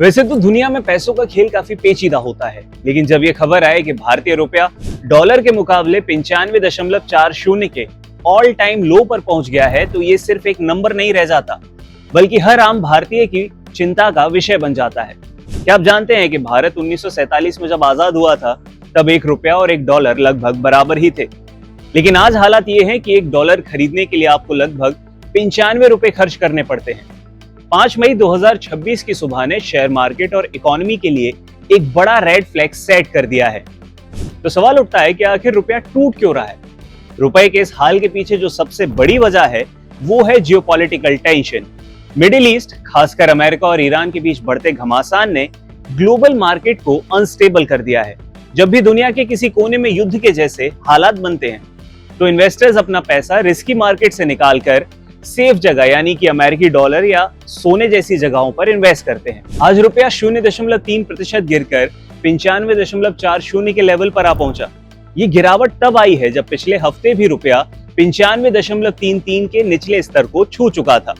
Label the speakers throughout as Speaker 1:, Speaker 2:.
Speaker 1: वैसे तो दुनिया में पैसों का खेल काफी पेचीदा होता है, लेकिन जब ये खबर आए कि भारतीय रुपया डॉलर के मुकाबले 95.40 के ऑल टाइम लो पर पहुंच गया है, तो ये सिर्फ एक नंबर नहीं रह जाता, बल्कि हर आम भारतीय की चिंता का विषय बन जाता है। क्या आप जानते हैं कि भारत 1947 में जब आजाद हुआ था, तब एक रुपया और एक डॉलर लगभग बराबर ही थे। लेकिन आज हालात ये हैं कि एक डॉलर खरीदने के लिए आपको लगभग 95 रुपए खर्च करने पड़ते हैं। 5 मई 2026 की सुबह ने शेयर मार्केट और इकोनॉमी के लिए एक बड़ा रेड फ्लैग सेट कर दिया है। तो सवाल उठता है कि आखिर रुपया टूट क्यों रहा है? रुपए के इस हाल के पीछे जो सबसे बड़ी वजह है, वो है जियोपॉलिटिकल टेंशन। मिडिल ईस्ट, खासकर अमेरिका और ईरान के बीच बढ़ते घमासान ने ग्लोबल मार्केट को अनस्टेबल कर दिया है। जब भी दुनिया के किसी कोने में युद्ध के जैसे हालात बनते हैं, तो इन्वेस्टर्स अपना पैसा रिस्की मार्केट से निकालकर सेफ जगह यानी कि अमेरिकी डॉलर या सोने जैसी जगहों पर इन्वेस्ट करते हैं। आज रुपया 0.3% गिरकर 95.40 के लेवल पर आ पहुंचा। ये गिरावट तब आई है जब पिछले हफ्ते भी रुपया 95.33 के निचले स्तर को छू चुका था।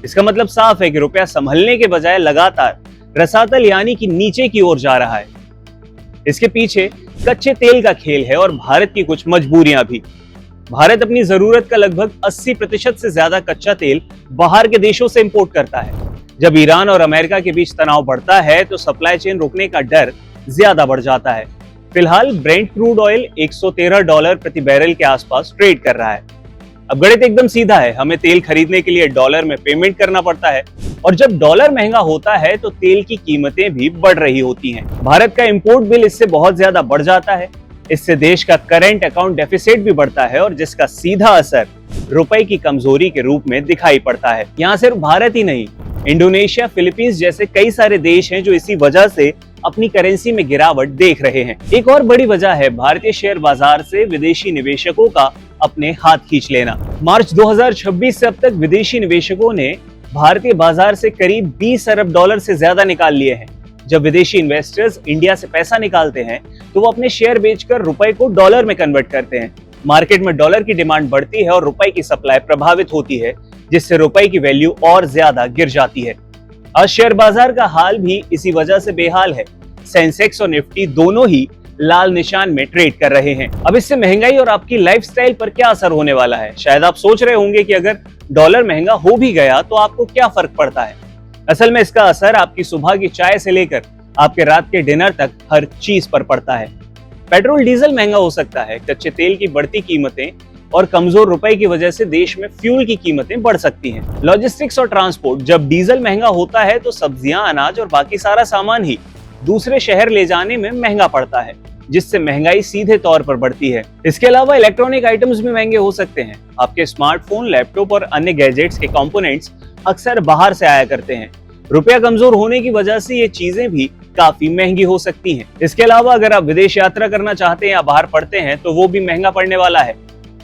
Speaker 1: इसका मतलब साफ है कि रुपया संभलने के बजाय लगातार रसातल यानी कि नीचे की ओर जा रहा है। इसके पीछे कच्चे तेल का खेल है और भारत की कुछ मजबूरियां भी। भारत अपनी जरूरत का लगभग 80% से ज्यादा कच्चा तेल बाहर के देशों से इंपोर्ट करता है। जब ईरान और अमेरिका के बीच तनाव बढ़ता है, तो सप्लाई चेन रुकने का डर ज्यादा बढ़ जाता है। फिलहाल ब्रेंट क्रूड ऑयल $113 प्रति बैरल के आसपास ट्रेड कर रहा है। अब गणित एकदम सीधा है, हमें तेल खरीदने के लिए डॉलर में पेमेंट करना पड़ता है, और जब डॉलर महंगा होता है तो तेल की कीमतें भी बढ़ रही होती हैं। भारत का इंपोर्ट बिल इससे बहुत ज्यादा बढ़ जाता है। इससे देश का करंट अकाउंट डेफिसिट भी बढ़ता है और जिसका सीधा असर रुपए की कमजोरी के रूप में दिखाई पड़ता है। यहाँ सिर्फ भारत ही नहीं, इंडोनेशिया, फिलीपींस जैसे कई सारे देश हैं जो इसी वजह से अपनी करेंसी में गिरावट देख रहे हैं। एक और बड़ी वजह है भारतीय शेयर बाजार से विदेशी निवेशकों का अपने हाथ खींच लेना। मार्च 2026 से अब तक विदेशी निवेशकों ने भारतीय बाजार से करीब 20 अरब डॉलर से ज्यादा निकाल लिए हैं। जब विदेशी इन्वेस्टर्स इंडिया से पैसा निकालते हैं, तो वो अपने शेयर बेचकर रुपए को डॉलर में कन्वर्ट करते हैं। मार्केट में डॉलर की डिमांड बढ़ती है और रुपए की सप्लाई प्रभावित होती है, जिससे रुपए की वैल्यू और ज्यादा गिर जाती है। आज शेयर बाजार का हाल भी इसी वजह से बेहाल है। सेंसेक्स और निफ्टी दोनों ही लाल निशान में ट्रेड कर रहे हैं। अब इससे महंगाई और आपकी लाइफस्टाइल पर क्या असर होने वाला है? शायद आप सोच रहे होंगे कि अगर डॉलर महंगा हो भी गया तो आपको क्या फर्क पड़ता है। असल में इसका असर आपकी सुबह की चाय से लेकर आपके रात के डिनर तक हर चीज पर पड़ता है। पेट्रोल डीजल महंगा हो सकता है, कच्चे तेल की बढ़ती कीमतें और कमजोर रुपए की वजह से देश में फ्यूल की कीमतें बढ़ सकती हैं। लॉजिस्टिक्स और ट्रांसपोर्ट, जब डीजल महंगा होता है तो सब्जियां, अनाज और बाकी सारा सामान ही दूसरे शहर ले जाने में महंगा पड़ता है, जिससे महंगाई सीधे तौर पर बढ़ती है। इसके अलावा इलेक्ट्रॉनिक आइटम्स भी महंगे हो सकते हैं। आपके स्मार्टफोन, लैपटॉप और अन्य गैजेट्स के कंपोनेंट्स अक्सर बाहर से आया करते हैं। रुपया कमजोर होने की वजह से ये चीजें भी काफी महंगी हो सकती हैं। इसके अलावा अगर आप विदेश यात्रा करना चाहते हैं या बाहर पढ़ते हैं, तो वो भी महंगा पड़ने वाला है।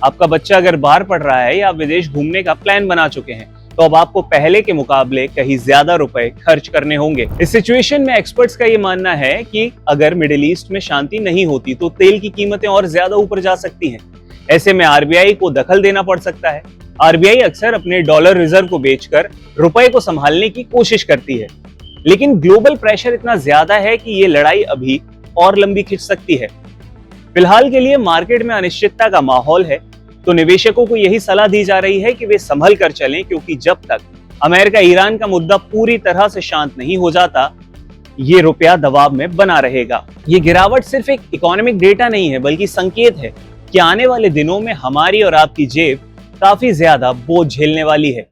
Speaker 1: आपका बच्चा अगर बाहर पढ़ रहा है या आप विदेश घूमने का प्लान बना चुके हैं, तो अब आपको पहले के मुकाबले कहीं ज्यादा रुपए खर्च करने होंगे। इस सिचुएशन में एक्सपर्ट्स का ये मानना है कि अगर मिडिल ईस्ट में शांति नहीं होती, तो तेल की कीमतें और ज्यादा ऊपर जा सकती हैं। ऐसे में आरबीआई को दखल देना पड़ सकता है। आरबीआई अक्सर अपने डॉलर रिजर्व को बेचकर रुपए को संभालने की कोशिश करती है, लेकिन ग्लोबल प्रेशर इतना ज्यादा है कि ये लड़ाई अभी और लंबी खिंच सकती है। फिलहाल के लिए मार्केट में अनिश्चितता का माहौल है, तो निवेशकों को यही सलाह दी जा रही है कि वे संभल कर चलें, क्योंकि जब तक अमेरिका ईरान का मुद्दा पूरी तरह से शांत नहीं हो जाता, ये रुपया दबाव में बना रहेगा। ये गिरावट सिर्फ एक इकोनॉमिक डेटा नहीं है, बल्कि संकेत है कि आने वाले दिनों में हमारी और आपकी जेब काफी ज्यादा बोझ झेलने वाली है।